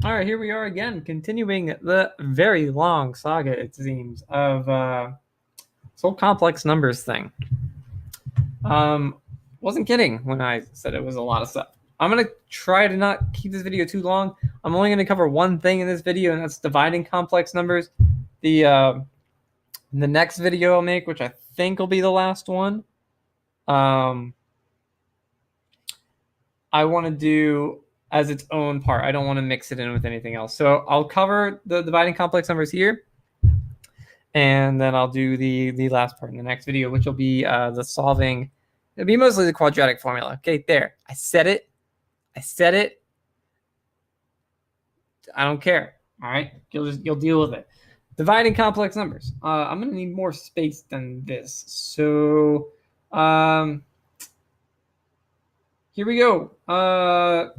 All right, here we are again, continuing the very long saga, it seems, of this whole complex numbers thing. Wasn't kidding when I said it was a lot of stuff. I'm going to try to not keep this video too long. I'm only going to cover one thing in this video, and that's dividing complex numbers. The next video I'll make, which I think will be the last one, I want to do as its own part. I don't want to mix it in with anything else. So I'll cover the dividing complex numbers here, and then I'll do the last part in the next video, which will be the solving. It'll be mostly the quadratic formula. Okay, there. I said it. I said it. I don't care. All right, you'll deal with it. Dividing complex numbers. I'm gonna need more space than this. So here we go.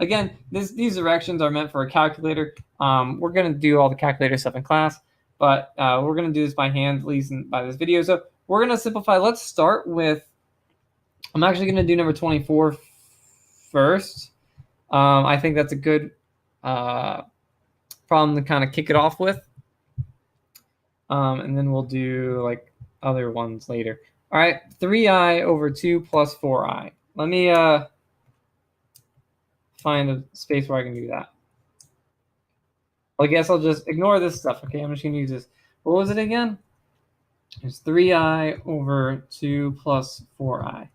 Again, these directions are meant for a calculator. We're gonna do all the calculator stuff in class, but we're gonna do this by hand, at least by this video. So we're gonna simplify. Let's start with. I'm actually gonna do number 24 first. I think that's a good problem to kind of kick it off with. And then we'll do like other ones later. All right, 3i over 2 plus 4i. Let me find a space where I can do that. Well, I guess I'll just ignore this stuff. Okay, I'm just going to use this. What was it again? It's 3i over 2 plus 4i.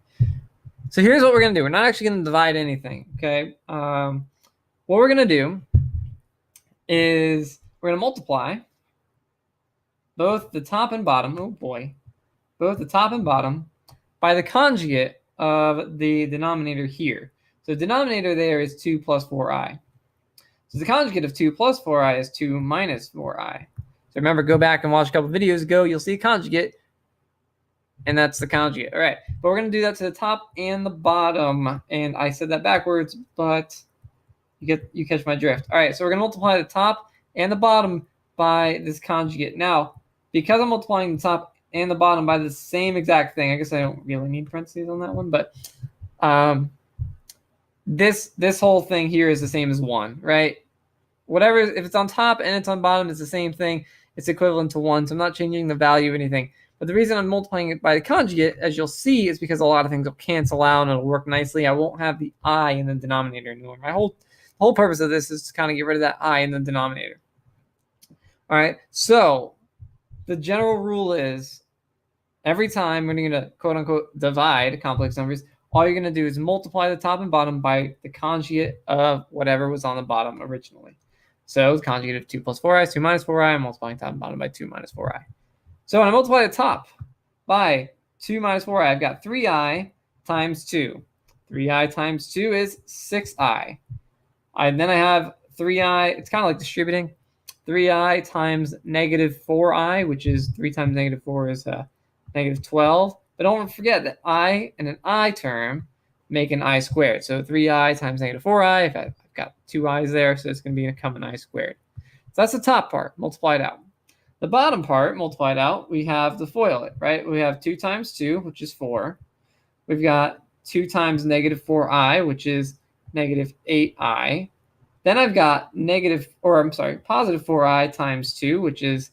So here's what we're going to do. We're not actually going to divide anything, okay? What we're going to do is we're going to multiply both the top and bottom, oh boy, both the top and bottom by the conjugate of the denominator here. So the denominator there is 2 plus 4i. So the conjugate of 2 plus 4i is 2 minus 4i. So remember, go back and watch a couple videos ago. You'll see conjugate, and that's the conjugate. All right, but we're going to do that to the top and the bottom. And I said that backwards, but you catch my drift. All right, so we're going to multiply the top and the bottom by this conjugate. Now, because I'm multiplying the top and the bottom by the same exact thing, I guess I don't really need parentheses on that one, but this whole thing here is the same as 1, right? Whatever, if it's on top and it's on bottom, it's the same thing. It's equivalent to 1, so I'm not changing the value of anything. But the reason I'm multiplying it by the conjugate, as you'll see, is because a lot of things will cancel out and it'll work nicely. I won't have the I in the denominator anymore. My whole purpose of this is to kind of get rid of that I in the denominator. All right, so the general rule is every time when you're going to quote-unquote divide complex numbers, all you're going to do is multiply the top and bottom by the conjugate of whatever was on the bottom originally. So the conjugate of 2 plus 4i is 2 minus 4i. I'm multiplying top and bottom by 2 minus 4i. So when I multiply the top by 2 minus 4i, I've got 3i times 2. 3i times 2 is 6i. Then I have 3i. It's kind of like distributing. 3i times negative 4i, which is 3 times negative 4 is negative 12. But don't forget that I and an I term make an I squared. So 3i times negative 4i, I've got 2 i's there, so it's going to be a common I squared. So that's the top part, multiplied out. The bottom part, multiplied out, we have to FOIL it, right? We have 2 times 2, which is 4. We've got 2 times negative 4i, which is negative 8i. Then I've got positive 4i times 2, which is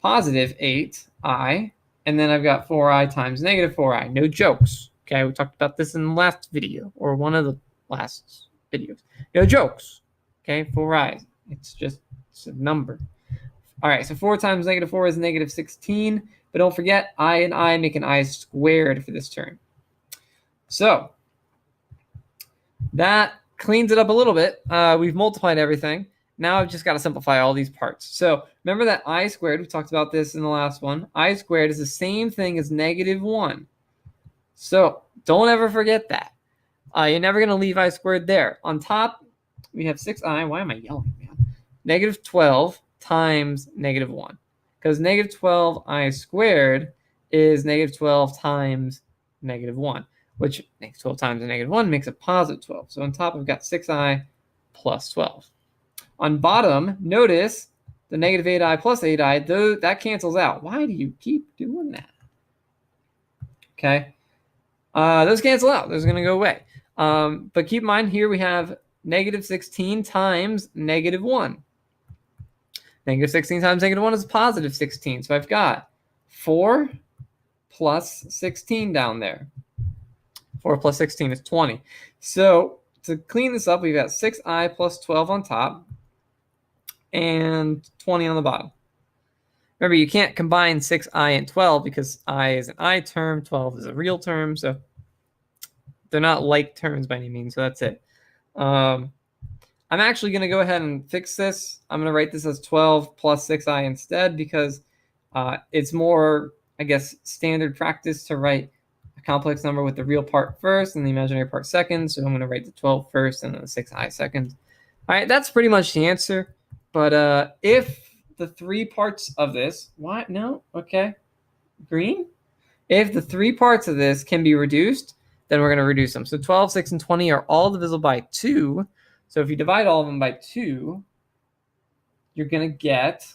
positive 8i. And then I've got 4i times negative 4i. No jokes. Okay, we talked about this in the last video, or one of the last videos. No jokes. Okay, 4i. It's a number. All right, so 4 times negative 4 is negative 16. But don't forget, I and I make an I squared for this term. So that cleans it up a little bit. We've multiplied everything. Now I've just got to simplify all these parts. So remember that I squared, we talked about this in the last one. I squared is the same thing as negative 1. So don't ever forget that. You're never going to leave I squared there. On top, we have 6i. Why am I yelling, man? Negative 12 times negative 1. Because negative 12i squared is negative 12 times negative 1, which negative 12 times negative 1 makes a positive 12. So on top, we've got 6i plus 12. On bottom, notice the negative 8i plus 8i, that cancels out. Why do you keep doing that? Okay. Those cancel out. Those are going to go away. But keep in mind, here we have negative 16 times negative 1. Negative 16 times negative 1 is positive 16. So I've got 4 plus 16 down there. 4 plus 16 is 20. So to clean this up, we've got 6i plus 12 on top and 20 on the bottom. Remember, you can't combine 6i and 12 because I is an I term, 12 is a real term. So they're not like terms by any means. So that's it. I'm actually going to go ahead and fix this. I'm going to write this as 12 plus 6i instead because it's more, I guess, standard practice to write a complex number with the real part first and the imaginary part second. So I'm going to write the 12 first and then the 6i second. All right, that's pretty much the answer. But if the three parts of this, what? No? Okay. Green? If the three parts of this can be reduced, then we're going to reduce them. So 12, 6, and 20 are all divisible by 2. So if you divide all of them by 2, you're going to get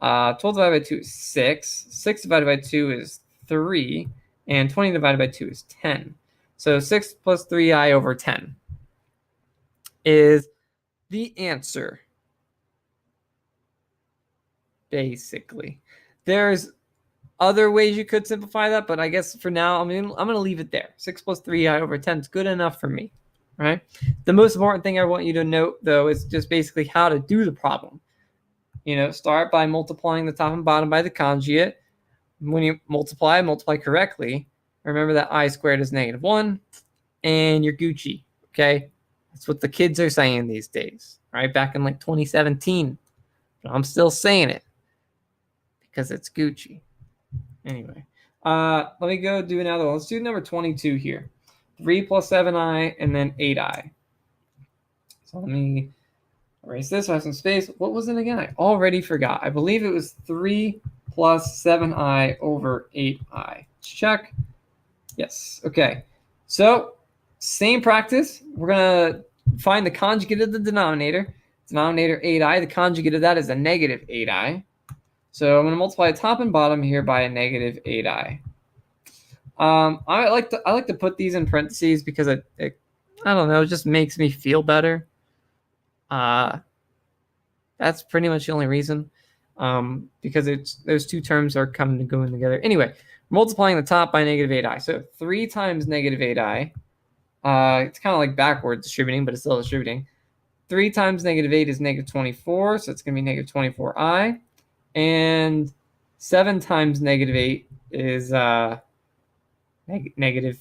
12 divided by 2 is 6. 6 divided by 2 is 3. And 20 divided by 2 is 10. So 6 plus 3i over 10 is the answer. Basically. There's other ways you could simplify that, but I guess for now, I'm going to leave it there. 6 plus 3i over 10 is good enough for me. Right? The most important thing I want you to note, though, is just basically how to do the problem. Start by multiplying the top and bottom by the conjugate. When you multiply correctly. Remember that I squared is negative 1, and you're Gucci, okay? That's what the kids are saying these days, right? Back in like 2017. But I'm still saying it because it's Gucci. Anyway, let me go do another one. Let's do number 22 here. 3 plus 7i and then 8i. So let me erase this. I have some space. What was it again? I already forgot. I believe it was 3 plus 7i over 8i. Let's check. Yes. Okay. So same practice. We're going to find the conjugate of the denominator. Denominator 8i. The conjugate of that is a negative 8i. So I'm going to multiply top and bottom here by a negative 8i. I like to put these in parentheses because I don't know, it just makes me feel better. That's pretty much the only reason. Because those two terms are coming and going together. Anyway, multiplying the top by negative 8i. So 3 times negative 8i. It's kind of like backwards distributing, but it's still distributing. 3 times negative 8 is negative 24, so it's going to be negative 24i. And 7 times negative 8 is negative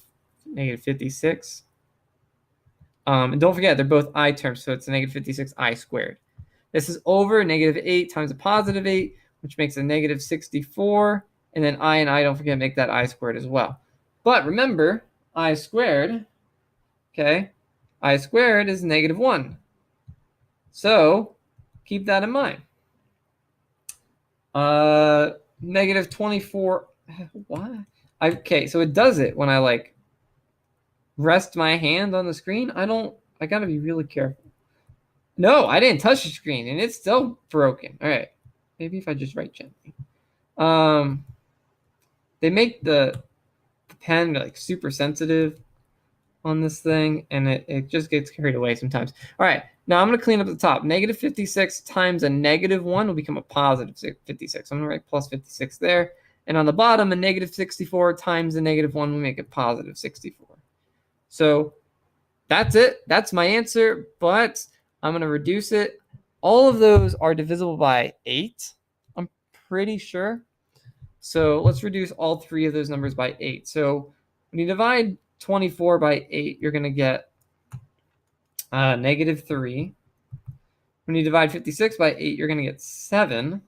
56. And don't forget, they're both I terms, so it's a negative 56i squared. This is over negative 8 times a positive 8, which makes a negative 64. And then I and I, don't forget, make that I squared as well. But remember, I squared, okay, I squared is negative 1. So keep that in mind. Negative 24. What? Okay, so it does it when I like rest my hand on the screen. I gotta be really careful. No, I didn't touch the screen and it's still broken. All right, maybe if I just write gently. They make the pen like super sensitive on this thing, and it just gets carried away sometimes. All right, now I'm going to clean up the top. Negative 56 times a negative 1 will become a positive 56. I'm going to write plus 56 there. And on the bottom, a negative 64 times a negative 1 will make it positive 64. So that's it. That's my answer, but I'm going to reduce it. All of those are divisible by 8, I'm pretty sure. So let's reduce all 3 of those numbers by 8. So when you divide 24 by 8, you're going to get negative 3. When you divide 56 by 8, you're going to get 7.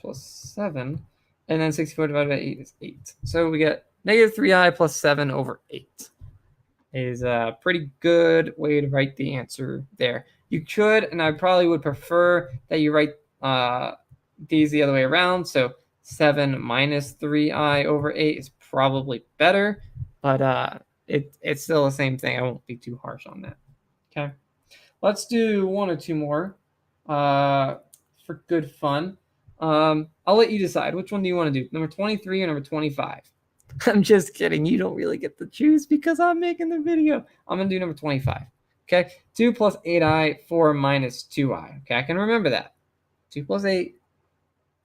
Plus 7. And then 64 divided by 8 is 8. So we get negative 3i plus 7 over 8. Is a pretty good way to write the answer there. You could, and I probably would prefer that you write these the other way around. So 7 minus 3i over 8 is probably better, but it's still the same thing. I won't be too harsh on that. Okay, let's do 1 or 2 more for good fun. I'll let you decide. Which one do you want to do? Number 23 or number 25? I'm just kidding. You don't really get to choose because I'm making the video. I'm going to do number 25. Okay, 2 plus 8i, 4 minus 2i. Okay, I can remember that. 2 plus 8,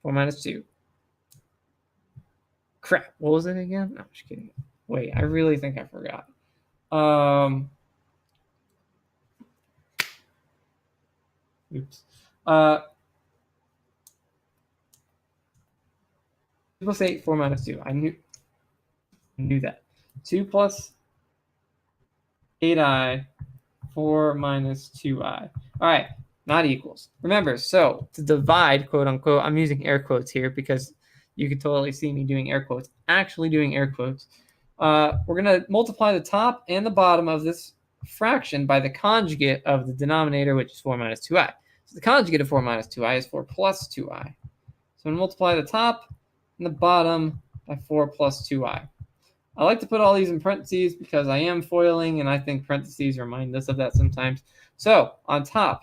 4 minus 2. Crap, what was it again? No, I'm just kidding. Wait, I really think I forgot. Oops. 2 plus 8, 4 minus 2. I knew that. 2 plus 8i, 4 minus 2i. All right, not equals. Remember, so to divide, quote unquote, I'm using air quotes here because you can totally see me doing air quotes, actually doing air quotes. We're going to multiply the top and the bottom of this fraction by the conjugate of the denominator, which is 4 minus 2i. So the conjugate of 4 minus 2i is 4 plus 2i. So I'm going to multiply the top and the bottom by 4 plus 2i. I like to put all these in parentheses because I am foiling, and I think parentheses remind us of that sometimes. So on top,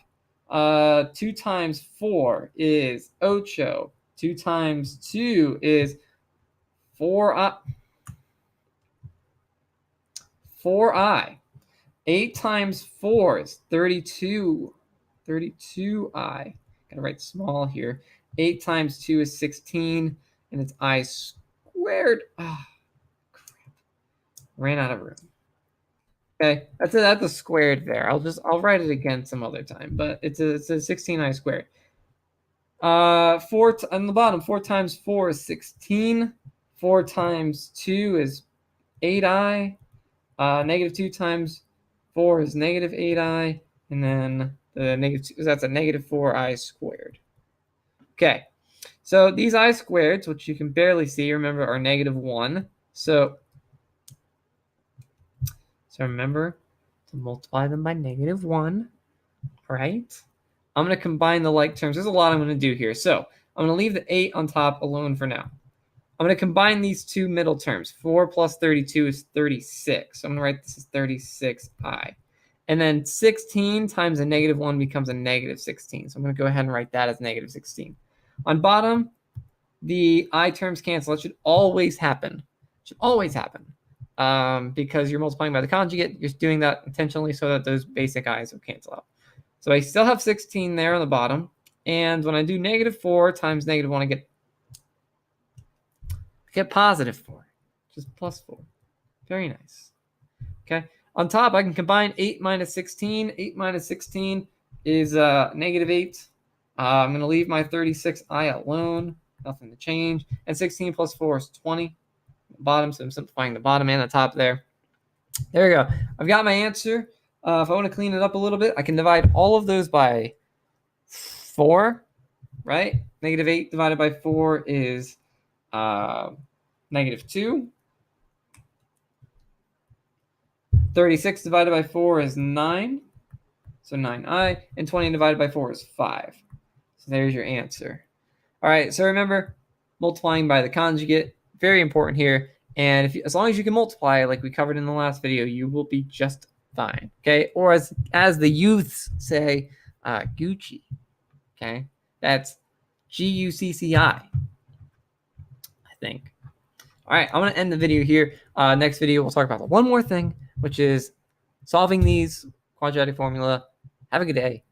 2 times 4 is 8. 2 times 2 is 4i. 4i. 8 times 4 is 32. 32i. Gotta write small here. 8 times 2 is 16, and it's I squared. Ah, crap. Ran out of room. Okay, that's a squared there. I'll write it again some other time, but it's a 16i squared. 4 on the bottom. 4 times 4 is 16. 4 times 2 is 8i. Negative 2 times 4 is negative 8i, and then the negative 2, that's a negative 4i squared. Okay, so these I squareds, which you can barely see, remember, are negative 1. So remember to multiply them by negative 1, right? I'm going to combine the like terms. There's a lot I'm going to do here. So I'm going to leave the 8 on top alone for now. I'm going to combine these two middle terms. 4 plus 32 is 36. So I'm going to write this as 36i. And then 16 times a negative 1 becomes a negative 16. So I'm going to go ahead and write that as negative 16. On bottom, the I terms cancel. It should always happen. It should always happen. Because you're multiplying by the conjugate. You're doing that intentionally so that those basic i's will cancel out. So I still have 16 there on the bottom. And when I do negative 4 times negative 1, I get positive 4, which is plus 4. Very nice. Okay. On top, I can combine 8 minus 16. 8 minus 16 is negative 8. I'm going to leave my 36i alone. Nothing to change. And 16 plus 4 is 20. Bottom, so I'm simplifying the bottom and the top there. There we go. I've got my answer. If I want to clean it up a little bit, I can divide all of those by 4, right? Negative 8 divided by 4 is negative 2. 36 divided by 4 is 9. So 9i. And 20 divided by 4 is 5. So there's your answer. All right, so remember, multiplying by the conjugate, very important here. And as long as you can multiply, like we covered in the last video, you will be just fine. Okay, or as the youths say, Gucci. Okay, that's Gucci, I think. All right, I'm going to end the video here. Next video, we'll talk about one more thing, which is solving these quadratic formula. Have a good day.